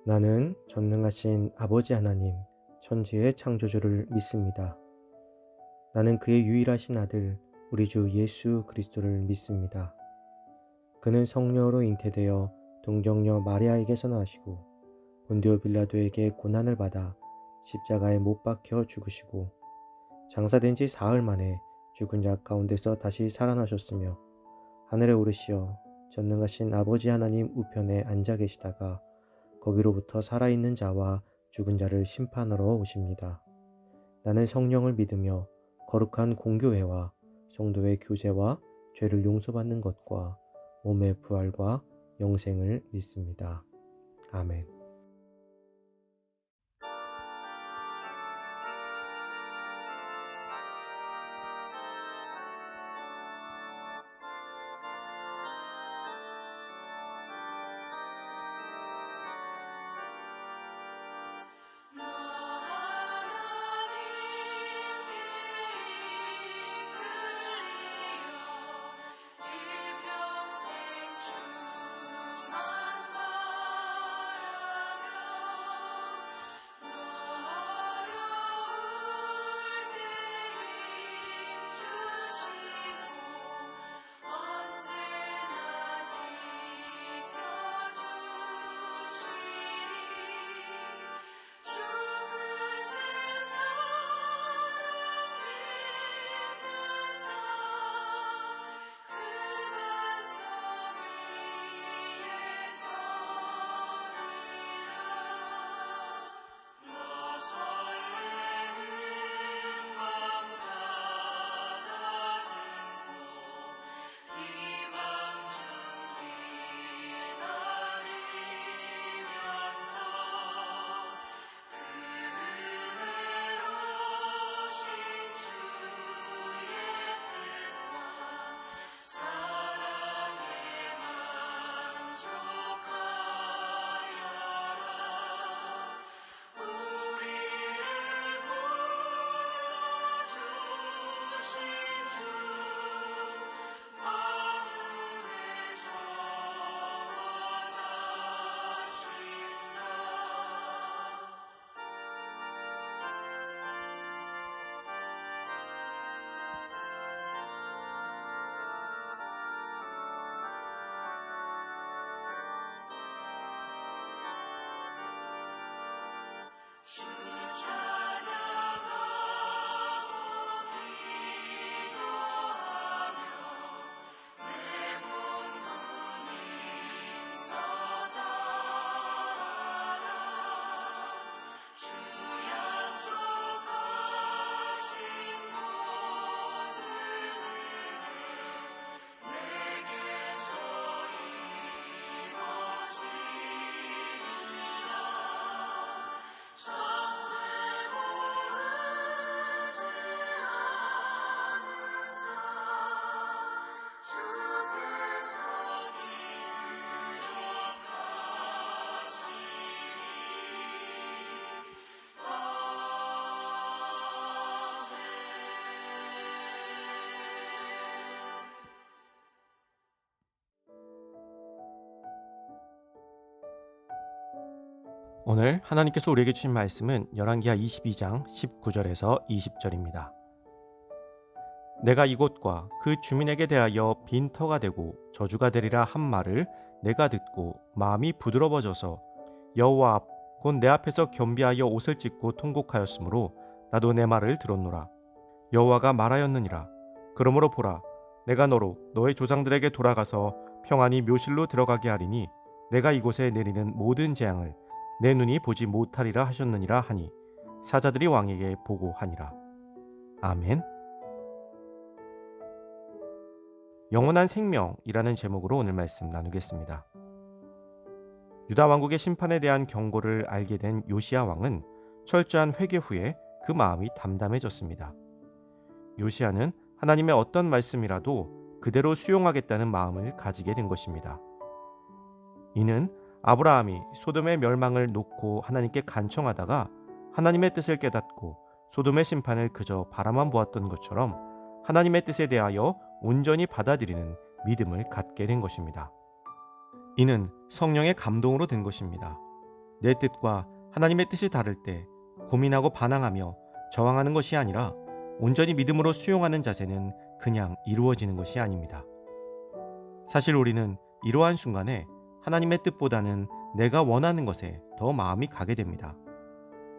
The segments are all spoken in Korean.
나는 전능하신 아버지 하나님, 천지의 창조주를 믿습니다. 나는 그의 유일하신 아들, 우리 주 예수 그리스도를 믿습니다. 그는 성령으로 잉태되어 동정녀 마리아에게서 나시고 본디오 빌라도에게 고난을 받아 십자가에 못 박혀 죽으시고 장사된 지 사흘 만에 죽은 자 가운데서 다시 살아나셨으며 하늘에 오르시어 전능하신 아버지 하나님 우편에 앉아 계시다가 거기로부터 살아있는 자와 죽은 자를 심판하러 오십니다. 나는 성령을 믿으며 거룩한 공교회와 성도의 교제와 죄를 용서받는 것과 몸의 부활과 영생을 믿습니다. 아멘. 나 하나님께 이끌리어 일평생 주만 바라며 너 어려울 때 힘주시고 언제나 지켜주시리 죽으신 사랑 믿는 자 그 반석 위에 서리라 너 설레는 맘 가다듬고 희망 중 기다리면서 그은혜로우신 주의 뜻과 사랑에 만족하여라 우리를 불러주신 주 마음에서 원하신다. 주 찬양하고 기도하며 내 몸 눈 힘써 다하라 주 약속하신 모든 은혜 내게서 이루어지리라 상대 모르지 않은 자 주께서 오늘 하나님께서 우리에게 주신 말씀은 열왕기하 22장 19절에서 20절입니다. 내가 이곳과 그 주민에게 대하여 빈터가 되고 저주가 되리라 한 말을 내가 듣고 마음이 부드러워져서 여호와 앞 곧 내 앞에서 겸비하여 옷을 찢고 통곡하였으므로 나도 내 말을 들었노라. 여호와가 말하였느니라. 그러므로 보라, 내가 너로 너의 조상들에게 돌아가서 평안히 묘실로 들어가게 하리니 내가 이곳에 내리는 모든 재앙을 내 눈이 보지 못하리라 하셨느니라 하니 사자들이 왕에게 보고하니라. 아멘. 영원한 생명이라는 제목으로 오늘 말씀 나누겠습니다. 유다 왕국의 심판에 대한 경고를 알게 된 요시야 왕은 철저한 회개 후에 그 마음이 담담해졌습니다. 요시야는 하나님의 어떤 말씀이라도 그대로 수용하겠다는 마음을 가지게 된 것입니다. 이는 아브라함이 소돔의 멸망을 놓고 하나님께 간청하다가 하나님의 뜻을 깨닫고 소돔의 심판을 그저 바라만 보았던 것처럼 하나님의 뜻에 대하여 온전히 받아들이는 믿음을 갖게 된 것입니다. 이는 성령의 감동으로 된 것입니다. 내 뜻과 하나님의 뜻이 다를 때 고민하고 반항하며 저항하는 것이 아니라 온전히 믿음으로 수용하는 자세는 그냥 이루어지는 것이 아닙니다. 사실 우리는 이러한 순간에 하나님의 뜻보다는 내가 원하는 것에 더 마음이 가게 됩니다.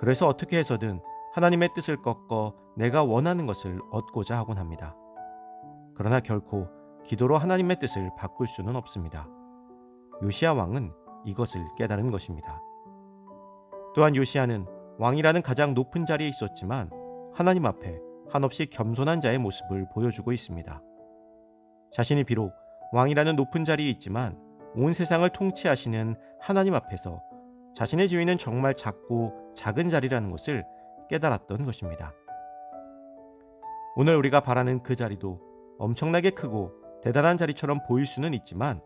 그래서 어떻게 해서든 하나님의 뜻을 꺾어 내가 원하는 것을 얻고자 하곤 합니다. 그러나 결코 기도로 하나님의 뜻을 바꿀 수는 없습니다. 요시야 왕은 이것을 깨달은 것입니다. 또한 요시야는 왕이라는 가장 높은 자리에 있었지만 하나님 앞에 한없이 겸손한 자의 모습을 보여주고 있습니다. 자신이 비록 왕이라는 높은 자리에 있지만 온 세상을 통치하시는 하나님 앞에서 자신의 지위는 정말 작고 작은 자리라는 것을 깨달았던 것입니다. 오늘 우리가 바라는 그 자리도 엄청나게 크고 대단한 자리처럼 보일 수는 있지만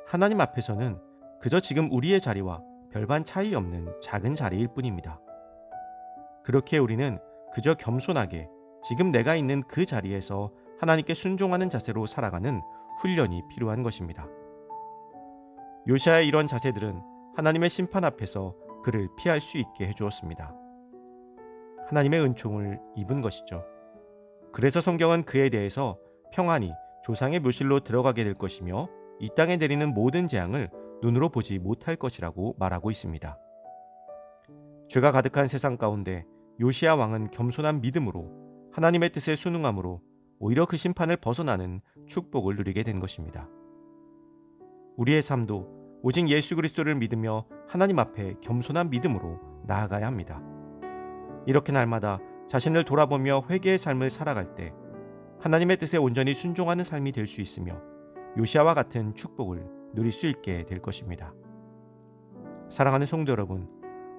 하나님 앞에서는 그저 지금 우리의 자리와 별반 차이 없는 작은 자리일 뿐입니다. 그렇게 우리는 그저 겸손하게 지금 내가 있는 그 자리에서 하나님께 순종하는 자세로 살아가는 훈련이 필요한 것입니다. 요시야의 이런 자세들은 하나님의 심판 앞에서 그를 피할 수 있게 해주었습니다. 하나님의 은총을 입은 것이죠. 그래서 성경은 그에 대해서 평안히 조상의 묘실로 들어가게 될 것이며 이 땅에 내리는 모든 재앙을 눈으로 보지 못할 것이라고 말하고 있습니다. 죄가 가득한 세상 가운데 요시야 왕은 겸손한 믿음으로 하나님의 뜻에 순응함으로 오히려 그 심판을 벗어나는 축복을 누리게 된 것입니다. 우리의 삶도 오직 예수 그리스도를 믿으며 하나님 앞에 겸손한 믿음으로 나아가야 합니다. 이렇게 날마다 자신을 돌아보며 회개의 삶을 살아갈 때 하나님의 뜻에 온전히 순종하는 삶이 될 수 있으며 요시야와 같은 축복을 누릴 수 있게 될 것입니다. 사랑하는 성도 여러분,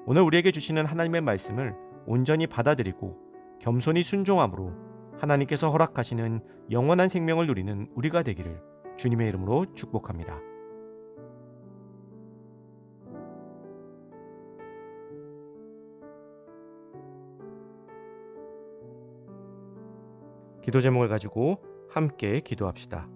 오늘 우리에게 주시는 하나님의 말씀을 온전히 받아들이고 겸손히 순종함으로 하나님께서 허락하시는 영원한 생명을 누리는 우리가 되기를 주님의 이름으로 축복합니다. 기도 제목을 가지고 함께 기도합시다.